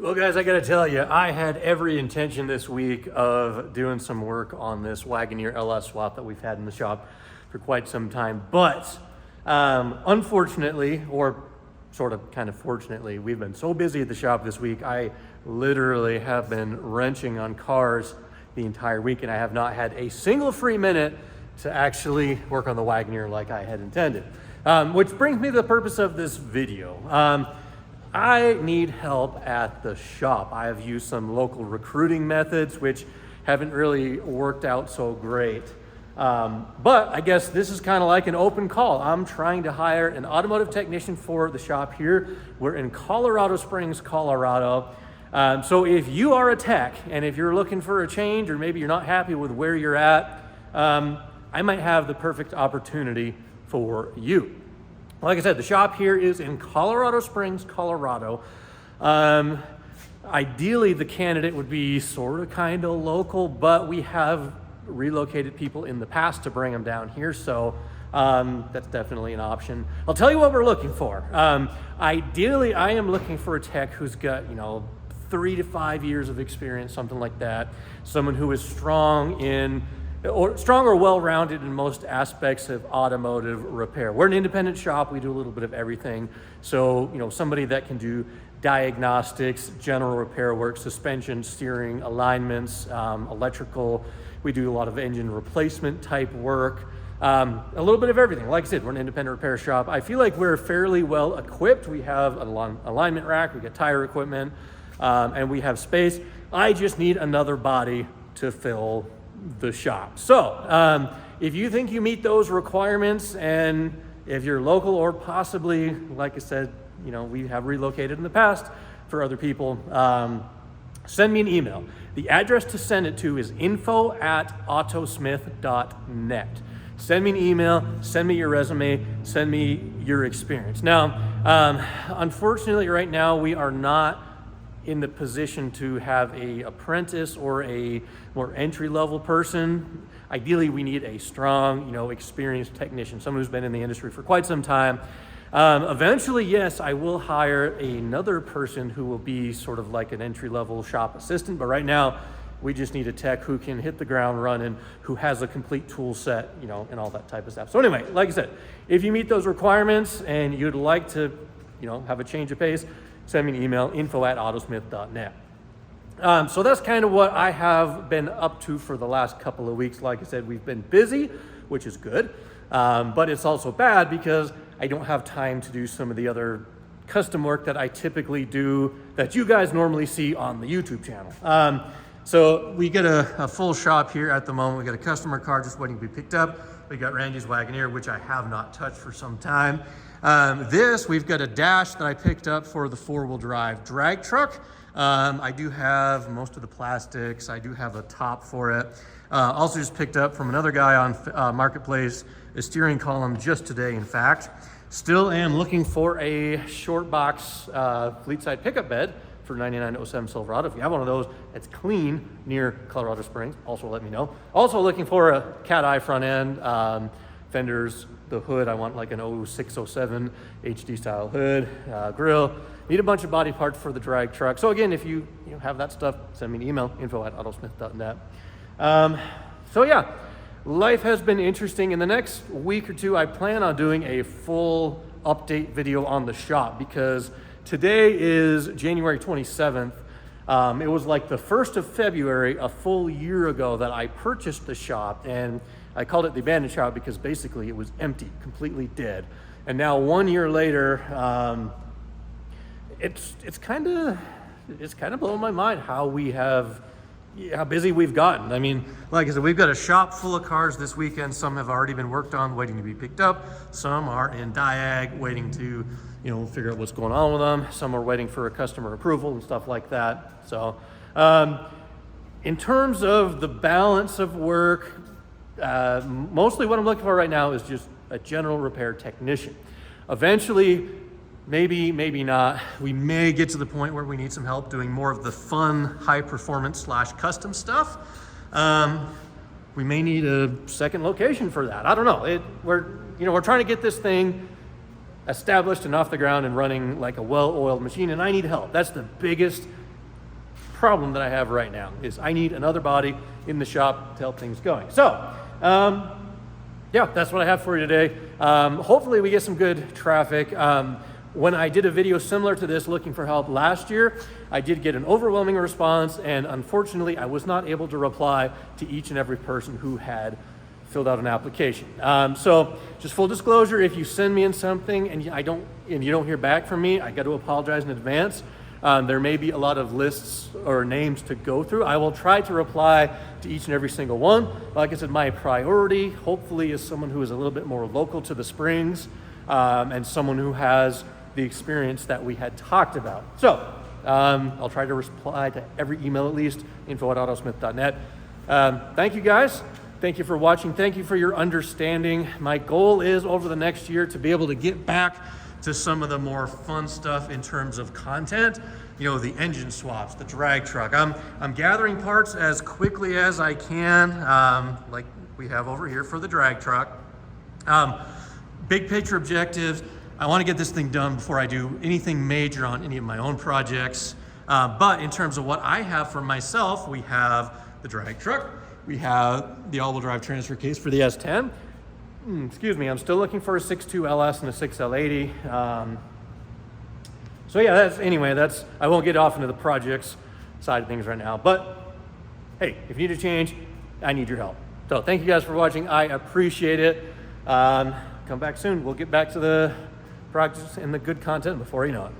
Well, guys, I gotta tell you, I had every intention this week of doing some work on this Wagoneer LS swap that we've had in the shop for quite some time. But unfortunately, or sort of kind of fortunately, we've been so busy at the shop this week, I literally have been wrenching on cars the entire week, and I have not had a single free minute to actually work on the Wagoneer like I had intended. Which brings me to the purpose of this video. I need help at the shop. I have used some local recruiting methods which haven't really worked out so great. But I guess this is kind of like an open call. I'm trying to hire an automotive technician for the shop here. We're in Colorado Springs, Colorado. So if you are a tech and if you're looking for a change, or maybe you're not happy with where you're at, I might have the perfect opportunity for you. Like I said, the shop here is in Colorado Springs, Colorado. Ideally, the candidate would be sort of kind of local, but we have relocated people in the past to bring them down here, so that's definitely an option. I'll tell you what we're looking for. Ideally, I am looking for a tech who's got, 3 to 5 years of experience, something like that. Someone who is strong or well-rounded in most aspects of automotive repair. We're an independent shop. We do a little bit of everything. So, somebody that can do diagnostics, general repair work, suspension, steering, alignments, electrical. We do a lot of engine replacement type work. A little bit of everything. Like I said, we're an independent repair shop. I feel like we're fairly well equipped. We have an alignment rack, we got tire equipment, and we have space. I just need another body to fill the shop. So if you think you meet those requirements, and if you're local, or possibly, like I said, we have relocated in the past for other people, send me an email. The address to send it to is info@autosmith.net. Send me an email, send me your resume, send me your experience. Now, unfortunately right now we are not in the position to have a apprentice or a more entry-level person. Ideally, we need a strong, experienced technician, someone who's been in the industry for quite some time. Eventually, yes, I will hire another person who will be sort of like an entry-level shop assistant, but right now, we just need a tech who can hit the ground running, who has a complete tool set, and all that type of stuff. So anyway, like I said, if you meet those requirements and you'd like to, have a change of pace, send me an email, info@autosmith.net. So that's kind of what I have been up to for the last couple of weeks. Like I said, we've been busy, which is good, but it's also bad because I don't have time to do some of the other custom work that I typically do that you guys normally see on the YouTube channel. So we get a full shop here at the moment. We got a customer car just waiting to be picked up. We got Randy's Wagoneer, which I have not touched for some time. We've got a dash that I picked up for the 4-wheel drive drag truck. I do have most of the plastics. I do have a top for it. Also just picked up from another guy on Marketplace, a steering column just today, in fact. Still am looking for a short box fleet side pickup bed for 9907 Silverado. If you have one of those that's clean near Colorado Springs, also let me know. Also looking for a cat eye front end, fenders, the hood. I want like an 0607 HD style hood, grill. Need a bunch of body parts for the drag truck. So again, if you have that stuff, send me an email, info@autosmith.net. So yeah, life has been interesting. In the next week or two, I plan on doing a full update video on the shop because today is January 27th. It was like the 1st of February, a full year ago, that I purchased the shop, and I called it the abandoned shop because basically it was empty, completely dead. And now 1 year later, it's kind of blowing my mind how busy we've gotten. I mean, like I said, we've got a shop full of cars this weekend. Some have already been worked on, waiting to be picked up. Some are in diag, waiting to figure out what's going on with them. Some are waiting for a customer approval and stuff like that. So in terms of the balance of work, mostly what I'm looking for right now is just a general repair technician. Eventually, maybe not, we may get to the point where we need some help doing more of the fun, high performance / custom stuff. We may need a second location for that. I don't know. We're trying to get this thing established and off the ground and running like a well-oiled machine, and I need help. That's the biggest problem that I have right now is I need another body in the shop to help things going. So, yeah, that's what I have for you today. Hopefully we get some good traffic. When I did a video similar to this looking for help last year, I did get an overwhelming response, and unfortunately I was not able to reply to each and every person who had filled out an application. So just full disclosure, if you send me in something and you don't hear back from me, I got to apologize in advance. There may be a lot of lists or names to go through. I will try to reply to each and every single one. Like I said, my priority hopefully is someone who is a little bit more local to the Springs, and someone who has the experience that we had talked about. So I'll try to reply to every email at least, info@autosmith.net. Thank you guys. Thank you for watching. Thank you for your understanding. My goal is over the next year to be able to get back to some of the more fun stuff in terms of content. You know, the engine swaps, the drag truck. I'm gathering parts as quickly as I can, like we have over here for the drag truck. Big picture objectives. I want to get this thing done before I do anything major on any of my own projects. But in terms of what I have for myself, we have the drag truck. We have the all-wheel drive transfer case for the S10. Excuse me, I'm still looking for a 6.2 LS and a 6L80. So yeah, I won't get off into the projects side of things right now, but hey, if you need a change, I need your help. So thank you guys for watching. I appreciate it. Come back soon. We'll get back to the projects and the good content before you know it.